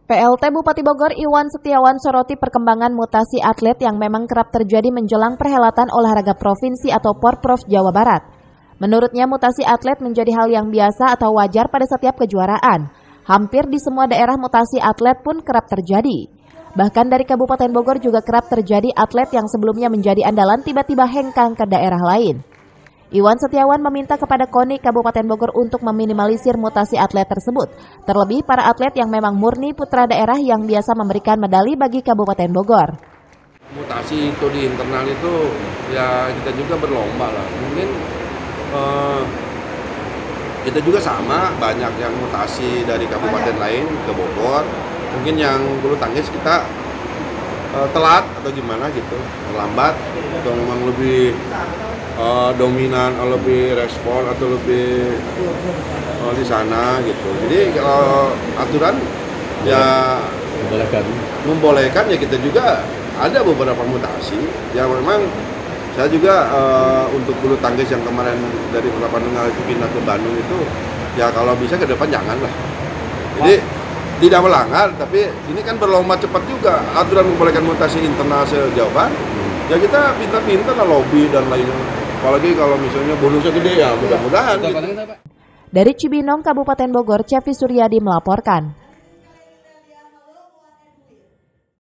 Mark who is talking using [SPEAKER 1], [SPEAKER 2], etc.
[SPEAKER 1] PLT Bupati Bogor Iwan Setiawan soroti perkembangan mutasi atlet yang memang kerap terjadi menjelang perhelatan olahraga provinsi atau Porprov Jawa Barat. Menurutnya mutasi atlet menjadi hal yang biasa atau wajar pada setiap kejuaraan. Hampir di semua daerah mutasi atlet pun kerap terjadi. Bahkan dari Kabupaten Bogor juga kerap terjadi atlet yang sebelumnya menjadi andalan tiba-tiba hengkang ke daerah lain. Iwan Setiawan meminta kepada KONI Kabupaten Bogor untuk meminimalisir mutasi atlet tersebut, terlebih para atlet yang memang murni putra daerah yang biasa memberikan medali bagi Kabupaten Bogor.
[SPEAKER 2] Mutasi itu di internal itu ya kita juga berlomba lah. Mungkin kita juga sama, banyak yang mutasi dari kabupaten lain ke Bogor. Mungkin yang bulu tangkis kita telat atau gimana gitu, lambat atau memang lebih dominan, lebih respon atau lebih di sana gitu. Jadi kalau aturan ya membolehkan ya kita juga ada beberapa mutasi yang memang saya juga untuk bulu tangkis yang kemarin dari Tapanunggal itu pindah ke Bandung itu ya kalau bisa ke depan janganlah. Jadi tidak melanggar, tapi ini kan berlomba cepat juga. Aturan membolehkan mutasi internal se-Jawa Barat. Ya kita pintar-pintar lah lobby dan lainnya. Apalagi kalau misalnya bonusnya gede ya mudah-mudahan. Gitu.
[SPEAKER 1] Dari Cibinong, Kabupaten Bogor, Cevi Suryadi melaporkan.